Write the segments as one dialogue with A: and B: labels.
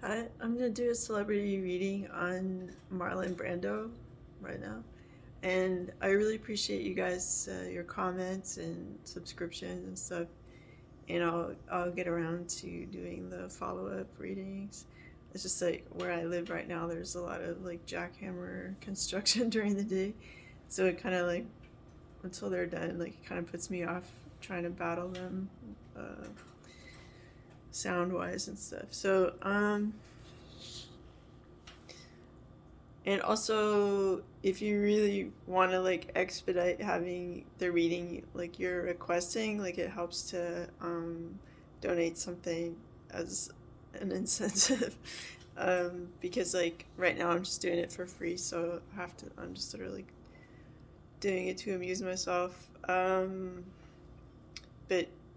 A: Hi, I'm gonna do a celebrity reading on Marlon Brando right now, and I really appreciate you guys, your comments and subscriptions and stuff. And I'll get around to doing the follow up readings. It's just like where I live right now. There's a lot of like jackhammer construction during the day, so it kind of like until they're done, like it kind of puts me off trying to battle them, sound wise and stuff. And also, if you really want to like expedite having the reading like you're requesting, like it helps to donate something as an incentive. Because like right now I'm just doing it for free, so I'm just sort of like doing it to amuse myself. But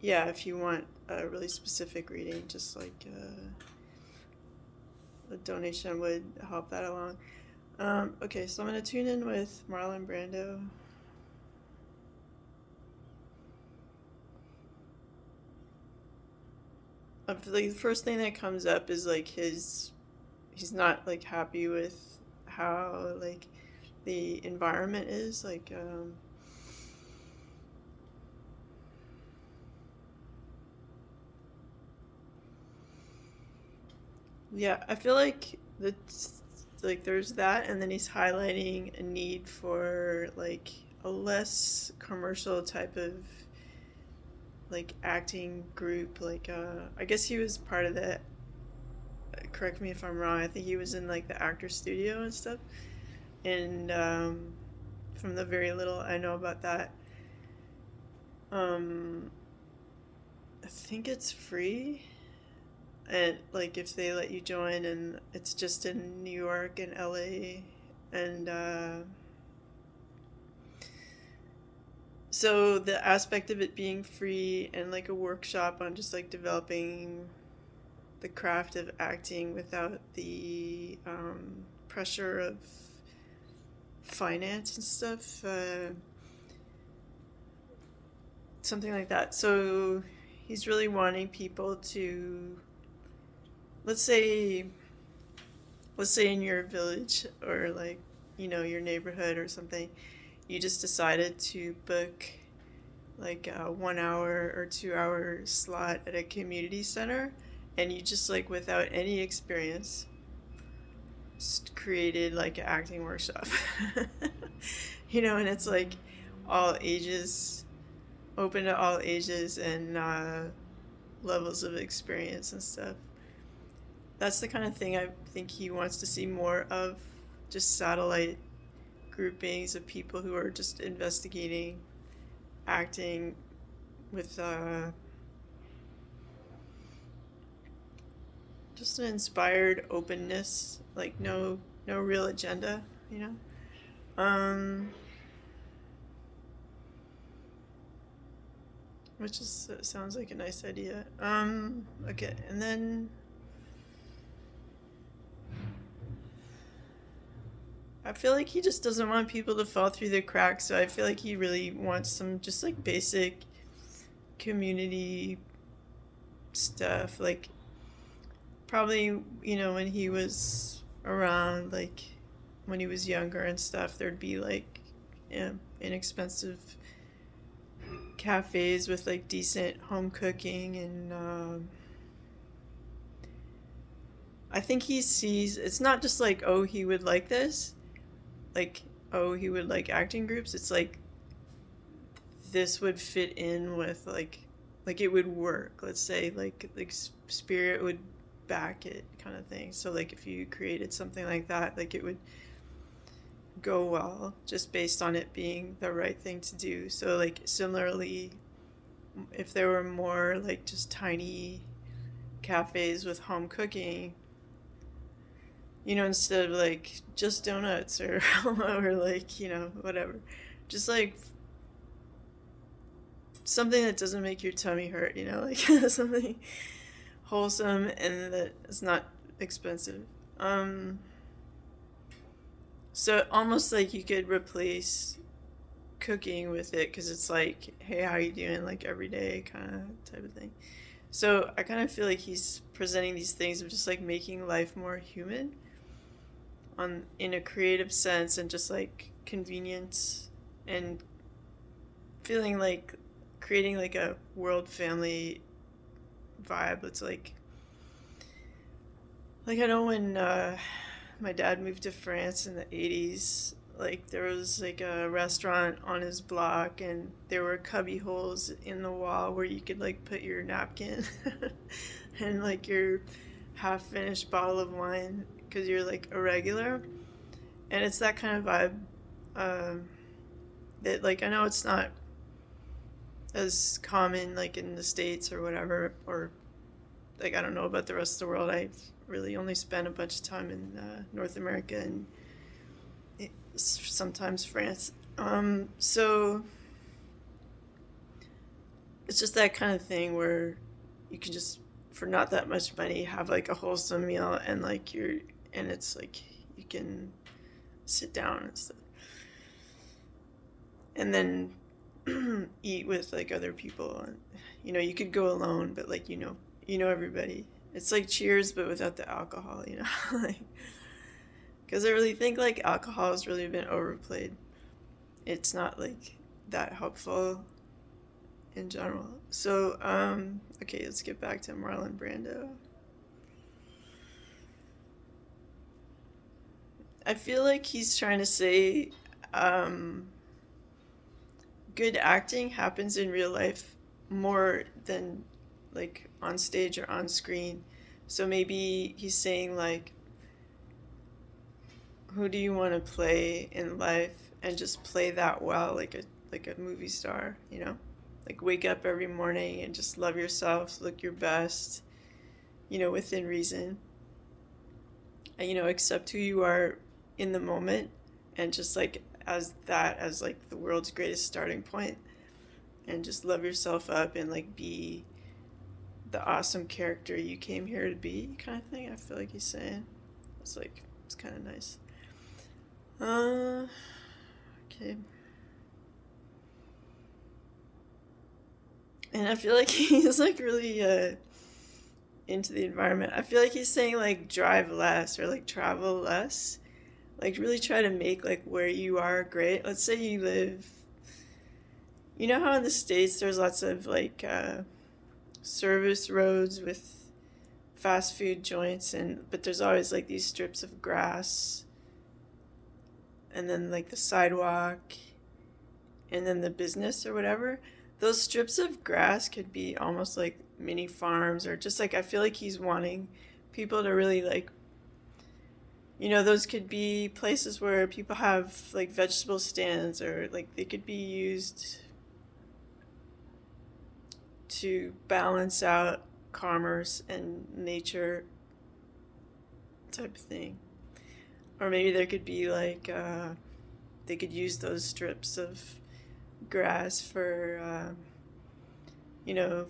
A: yeah, if you want a really specific reading, just like a donation would help that along. Okay, so I'm gonna tune in with Marlon Brando. Like the first thing that comes up is like he's not like happy with how like the environment is yeah, I feel like there's that, and then he's highlighting a need for like a less commercial type of like acting group. I guess he was part of that. Correct me if I'm wrong. I think he was in like the actor studio and stuff. And from the very little I know about that, um, I think it's free. And like if they let you join, and it's just in New York and LA. And so the aspect of it being free and like a workshop on just like developing the craft of acting without the pressure of finance and stuff, something like that. So he's really wanting people to, let's say let's say in your village or like your neighborhood or something, you just decided to book like a 1 hour or 2 hour slot at a community center, and you just like without any experience created like an acting workshop. And it's like all ages, open to all ages and levels of experience and stuff. That's the kind of thing I think he wants to see more of, just satellite groupings of people who are just investigating acting with just an inspired openness, like no real agenda, you know. Which is sounds like a nice idea. Okay, and then I feel like he just doesn't want people to fall through the cracks, so I feel like he really wants some just like basic community stuff, like probably when he was around, like when he was younger and stuff, there'd be like inexpensive cafes with like decent home cooking, and I think he sees it's not just like, oh, he would like this, like, oh, he would like acting groups. It's like this would fit in with like it would work. Let's say like spirit would back it, kind of thing. So like if you created something like that, like it would go well just based on it being the right thing to do. So like similarly, if there were more like just tiny cafes with home cooking, instead of like just donuts or or like whatever, just like something that doesn't make your tummy hurt, like something wholesome and that is not expensive. So almost like you could replace cooking with it, because it's like, hey, how you doing, like every day kind of type of thing. So I kind of feel like he's presenting these things of just like making life more human on in a creative sense, and just like convenience, and feeling like creating like a world family vibe. That's like I know when my dad moved to France in the 80s, like there was like a restaurant on his block, and there were cubby holes in the wall where you could like put your napkin and like your half finished bottle of wine because you're like a regular. And it's that kind of vibe, um, that like I know it's not as common like in the States or whatever, or like I don't know about the rest of the world. I've really only spent a bunch of time in North America and sometimes France. So it's just that kind of thing where you can just, for not that much money, have like a wholesome meal, and like and it's like you can sit down and stuff, and then eat with like other people. And you could go alone, but like everybody. It's like Cheers, but without the alcohol. Like, because I really think like alcohol has really been overplayed. It's not like that helpful in general. So, okay, let's get back to Marlon Brando. I feel like he's trying to say, um, good acting happens in real life more than like on stage or on screen. So maybe he's saying like, who do you want to play in life, and just play that well, like a movie star, like wake up every morning and just love yourself, look your best, within reason, and accept who you are in the moment, and just like as like the world's greatest starting point, and just love yourself up, and like be the awesome character you came here to be, kind of thing. I feel like he's saying it's kind of nice. Okay. And I feel like he's like really into the environment. I feel like he's saying like drive less, or like travel less. Like really try to make like where you are great. Let's say you live, how in the States there's lots of like service roads with fast food joints, but there's always like these strips of grass, and then like the sidewalk, and then the business or whatever. Those strips of grass could be almost like mini farms, or just like I feel like he's wanting people to really like, those could be places where people have like vegetable stands, or like they could be used to balance out commerce and nature type of thing. Or maybe there could be like, they could use those strips of grass for, you know,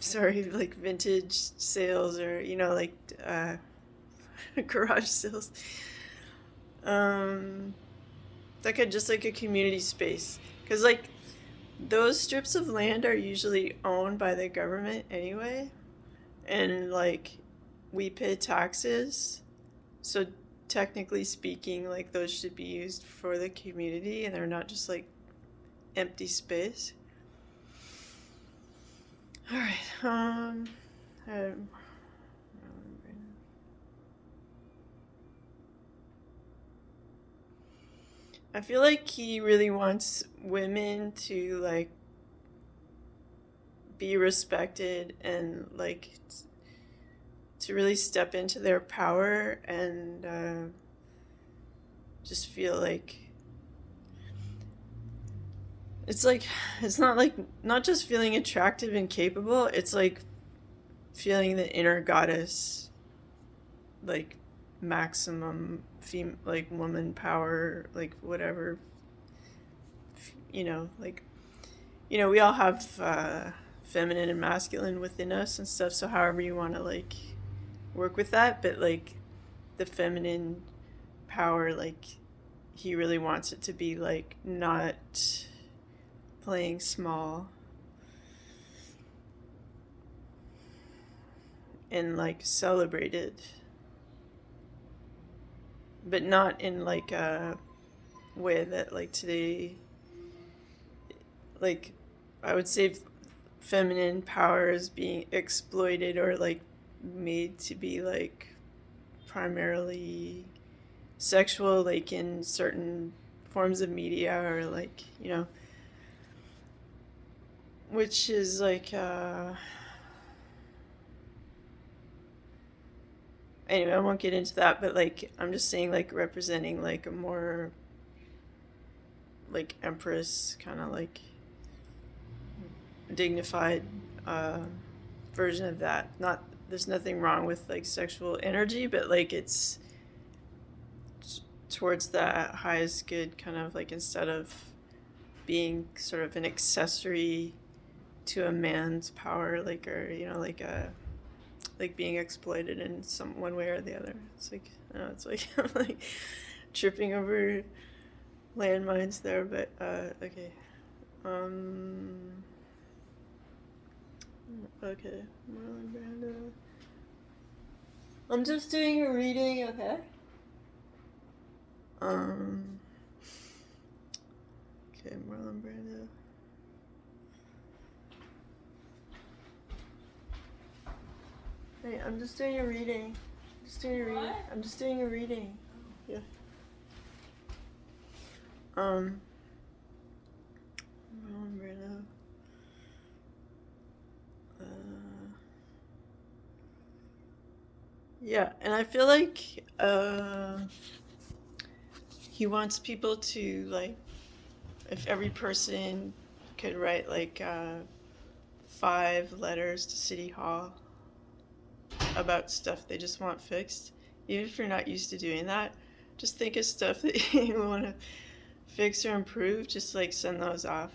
A: sorry, like vintage sales, or, like garage sales. That could just like a community space. Because, like, those strips of land are usually owned by the government anyway. And, like, we pay taxes. So, technically speaking, like, those should be used for the community, and they're not just, like, empty space. Alright, I feel like he really wants women to, like, be respected, and, like, to really step into their power, and just feel like it's not like, not just feeling attractive and capable, it's like feeling the inner goddess, like maximum like woman power, like whatever, like, we all have feminine and masculine within us and stuff, so however you want to like work with that, but like the feminine power, like he really wants it to be like not playing small. and like celebrated, but not in like a way that like today, like I would say feminine power is being exploited or like made to be like primarily sexual, like in certain forms of media, or like, you know, which is like anyway, I won't get into that, but like I'm just saying, like representing like a more like empress kind of like dignified uh version of that. Not, there's nothing wrong with like sexual energy, but like it's towards that highest good, kind of like, instead of being sort of an accessory to a man's power, like, or you know, like a like being exploited in some one way or the other. It's like, I don't know, it's like I'm like tripping over landmines there, but okay. Okay, Marlon Brando. I'm just doing a reading, okay? Um, okay, Marlon Brando. Hey, I'm just doing a reading. Just doing a reading. I'm just doing a reading. Yeah. Marlon Brando. Yeah, and I feel like he wants people to like, if every person could write like 5 letters to City Hall about stuff they just want fixed. Even if you're not used to doing that, just think of stuff that you want to fix or improve. Just like send those off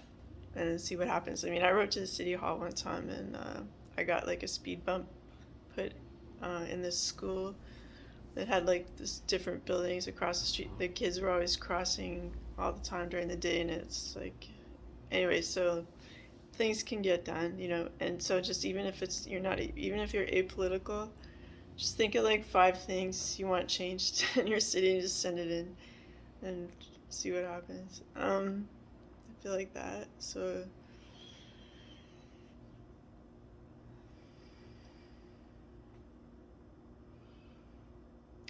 A: and see what happens. I mean, I wrote to the City Hall one time, and I got like a speed bump put in this school that had like this different buildings across the street. The kids were always crossing all the time during the day, and it's like, anyway, so things can get done, you know. And so just even if it's, you're not, even if you're apolitical, just think of like 5 things you want changed in your city and just send it in and see what happens. I feel like that. So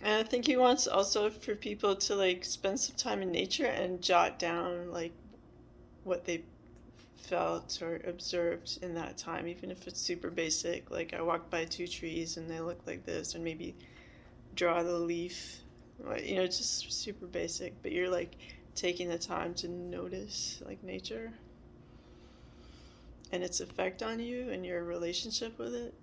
A: and I think he wants also for people to like spend some time in nature and jot down like what they felt or observed in that time, even if it's super basic. Like, I walked by 2 trees and they look like this, and maybe draw the leaf. You know, just super basic, but you're like taking the time to notice like nature and its effect on you and your relationship with it.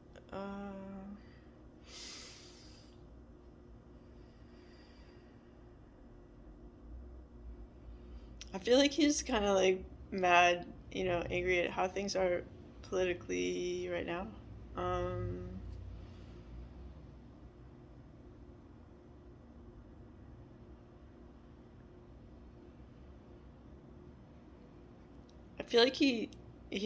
A: I feel like he's kind of like mad, you know, angry at how things are politically right now. Um, I feel like he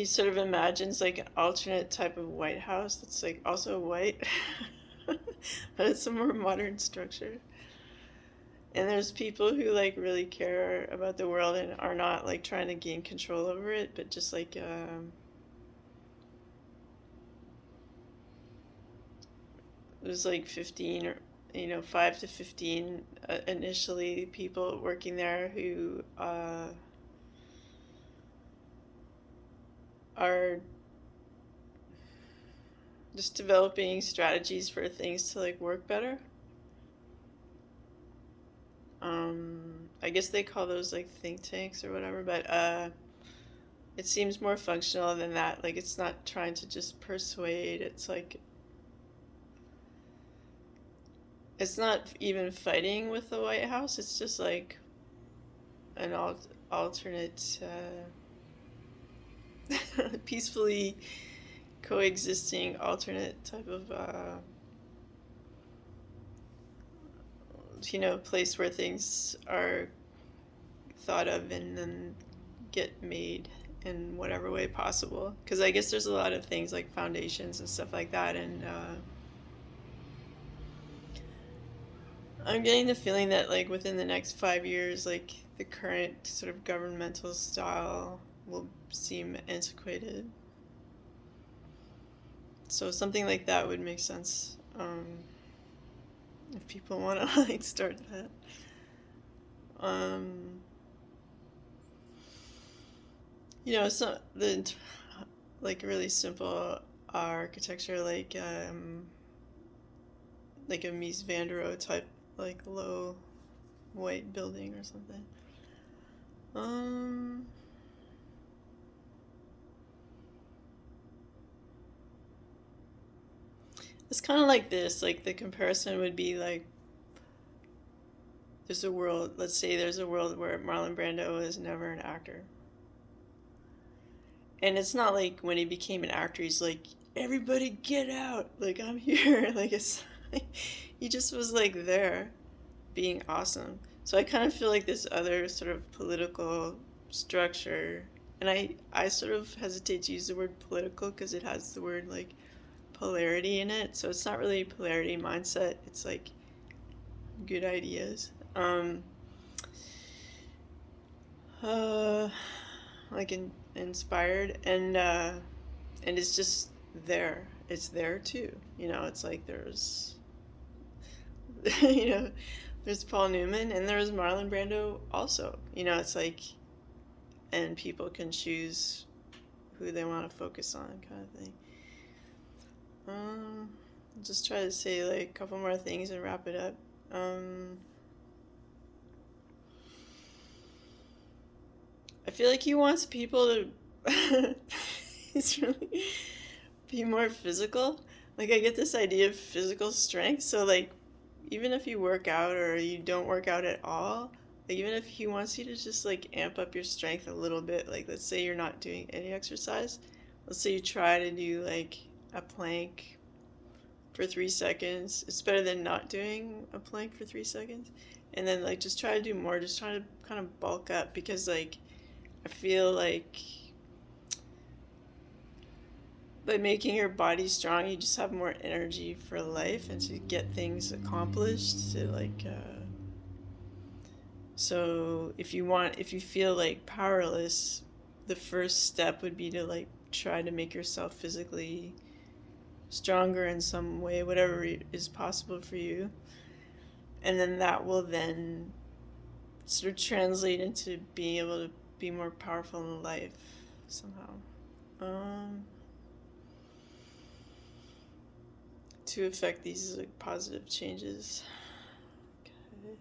A: sort of imagines like an alternate type of White House that's like also white, but it's a more modern structure. And there's people who like really care about the world and are not like trying to gain control over it, but just like there's like 15 or, you know, 5 to 15 initially people working there who are just developing strategies for things to like work better. I guess they call those like think tanks or whatever, but it seems more functional than that. Like, it's not trying to just persuade. It's like, it's not even fighting with the White House. It's just like an alternate, peacefully coexisting alternate type of, you know, place where things are thought of and then get made in whatever way possible. Because I guess there's a lot of things like foundations and stuff like that, and I'm getting the feeling that like within the next 5 years, like the current sort of governmental style will seem antiquated. So something like that would make sense, if people want to like start that. Um, it's not the like really simple architecture, like a Mies van der Rohe type, like low white building or something. Um, it's kind of like this. Like the comparison would be like there's a world. Let's say there's a world where Marlon Brando is never an actor, and it's not like when he became an actor, he's like, everybody get out, like I'm here. Like it's he just was like there being awesome. So I kind of feel like this other sort of political structure, and I sort of hesitate to use the word political because it has the word like polarity in it. So it's not really polarity mindset. It's like good ideas. Uh, like inspired, and it's just there. It's there too. It's like there's you know, there's Paul Newman and there's Marlon Brando also. It's like, and people can choose who they want to focus on, kind of thing. I'll just try to say like a couple more things and wrap it up. I feel like he wants people to he's really be more physical. Like I get this idea of physical strength. So like even if you work out or you don't work out at all, like even if he wants you to just like amp up your strength a little bit, like let's say you're not doing any exercise. Let's say you try to do like a plank for 3 seconds. It's better than not doing a plank for 3 seconds. And then like just try to do more, just try to kind of bulk up because like I feel like by making your body strong, you just have more energy for life and to get things accomplished. So if you feel like powerless, the first step would be to like try to make yourself physically stronger in some way, whatever is possible for you. And then that will then sort of translate into being able to be more powerful in life somehow. To affect these like positive changes. Okay.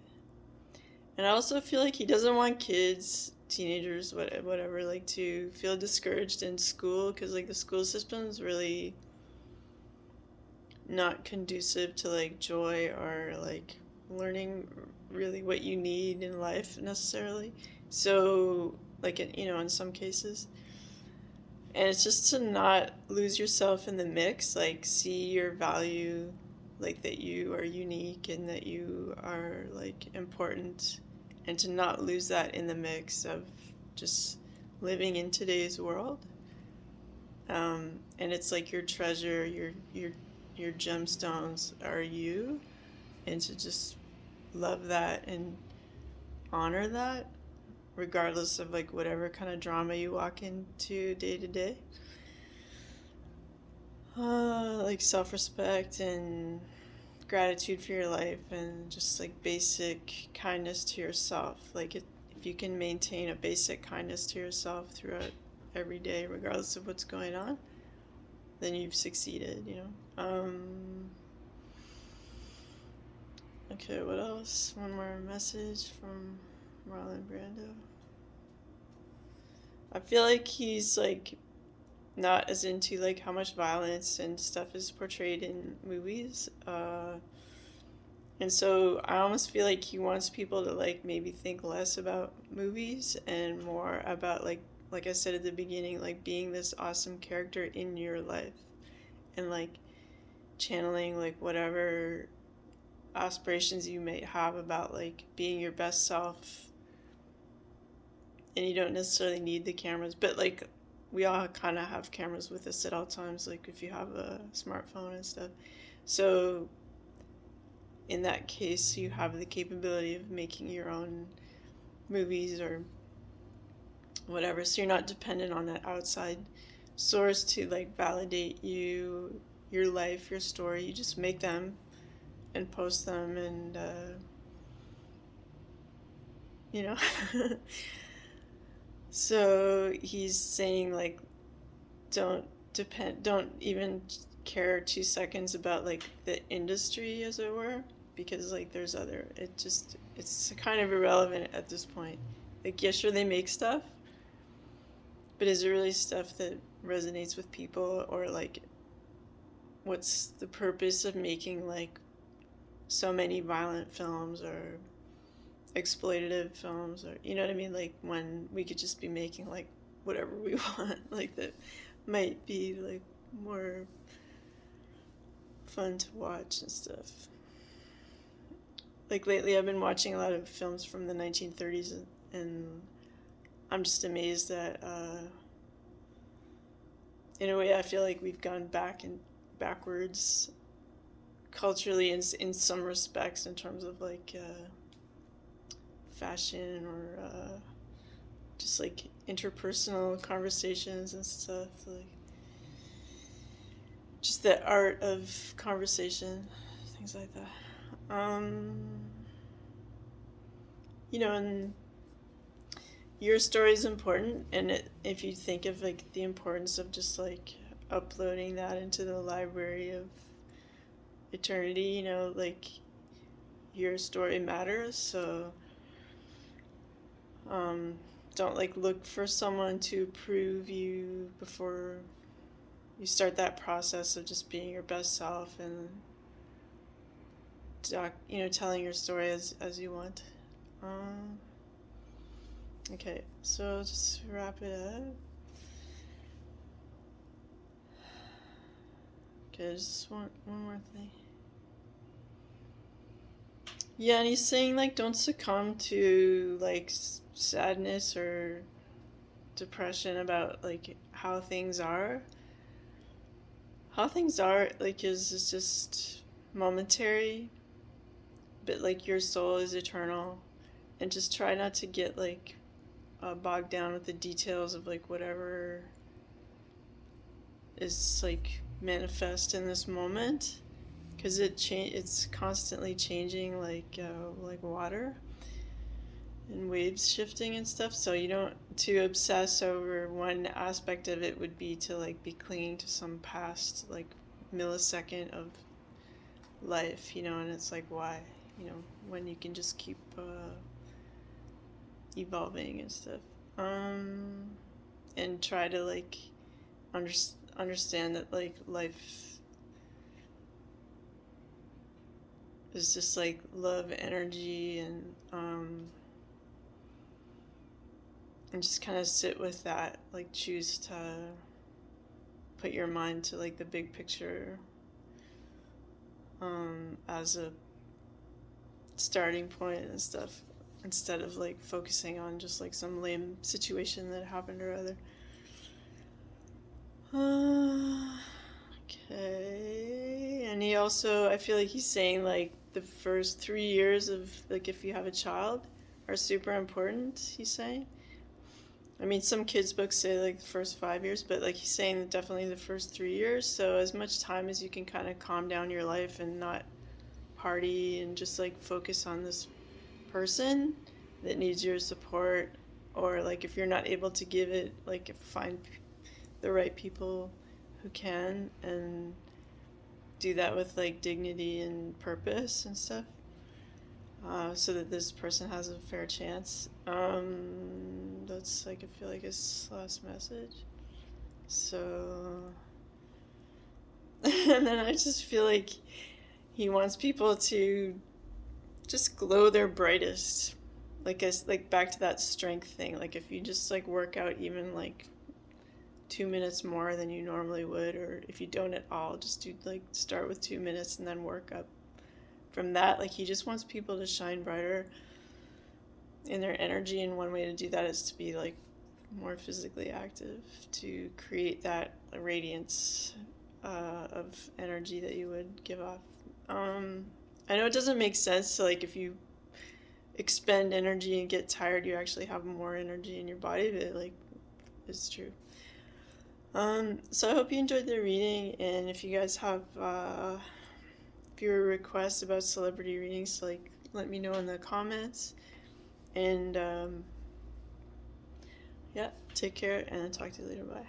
A: And I also feel like he doesn't want kids, teenagers, whatever, like to feel discouraged in school because like the school system is really not conducive to like joy or like learning really what you need in life necessarily. So like in some cases, and it's just to not lose yourself in the mix, like see your value, like that you are unique and that you are like important, and to not lose that in the mix of just living in today's world. And it's like your treasure, your gemstones are you, and to just love that and honor that regardless of like whatever kind of drama you walk into day to day. Like self-respect and gratitude for your life and just like basic kindness to yourself. Like if you can maintain a basic kindness to yourself throughout every day regardless of what's going on, then you've succeeded. Okay, what else? One more message from Marlon Brando. I feel like he's like not as into like how much violence and stuff is portrayed in movies. And so I almost feel like he wants people to like maybe think less about movies and more about like I said at the beginning, like being this awesome character in your life and like channeling like whatever aspirations you may have about like being your best self. And you don't necessarily need the cameras, but like we all kind of have cameras with us at all times, like if you have a smartphone and stuff. So in that case, you have the capability of making your own movies or whatever, so you're not dependent on that outside source to like validate you, your life, your story. You just make them and post them, and you know. So he's saying like, don't even care 2 seconds about like the industry, as it were, because like there's other, it's kind of irrelevant at this point. Like, yeah, sure, they make stuff, but is it really stuff that resonates with people? Or like, what's the purpose of making like so many violent films or exploitative films, or you know what I mean, like when we could just be making like whatever we want, like that might be like more fun to watch and stuff. Like lately I've been watching a lot of films from the 1930s, and I'm just amazed that in a way I feel like we've gone backwards culturally in some respects, in terms of like fashion, or just like interpersonal conversations and stuff, like just the art of conversation, things like that. And your story is important, and if you think of like the importance of just like uploading that into the library of eternity, like your story matters. So don't like look for someone to approve you before you start that process of just being your best self and telling your story as you want. Okay, so just wrap it up. Okay, just one more thing. Yeah, and he's saying like don't succumb to like sadness or depression about like how things are. How things are like is just momentary, but like your soul is eternal, and just try not to get like bogged down with the details of like whatever is like manifest in this moment, because it's constantly changing, like water and waves shifting and stuff. So you don't to obsess over one aspect of it would be to like be clinging to some past like millisecond of life, and it's like, why, when you can just keep evolving and stuff, and try to like understand that like life is just like love, energy, and just kind of sit with that, like choose to put your mind to like the big picture as a starting point and stuff, instead of like focusing on just like some lame situation that happened or other. Okay. And he also, I feel like he's saying like the first 3 years of like, if you have a child, are super important, he's saying. I mean, some kids' books say like the first 5 years, but like he's saying that definitely the first 3 years. So as much time as you can kind of calm down your life and not party and just like focus on this person that needs your support, or like if you're not able to give it, like find the right people who can, and do that with like dignity and purpose and stuff, so that this person has a fair chance. That's like, I feel like his last message. So and then I just feel like he wants people to just glow their brightest, like back to that strength thing. Like if you just like work out even like 2 minutes more than you normally would, or if you don't at all, just do like start with 2 minutes and then work up from that. Like he just wants people to shine brighter in their energy, and one way to do that is to be like more physically active, to create that radiance of energy that you would give off. I know it doesn't make sense to, like, if you expend energy and get tired, you actually have more energy in your body, but like, it's true. So I hope you enjoyed the reading, and if you guys have viewer requests about celebrity readings, like, let me know in the comments. And yeah, take care, and I'll talk to you later. Bye.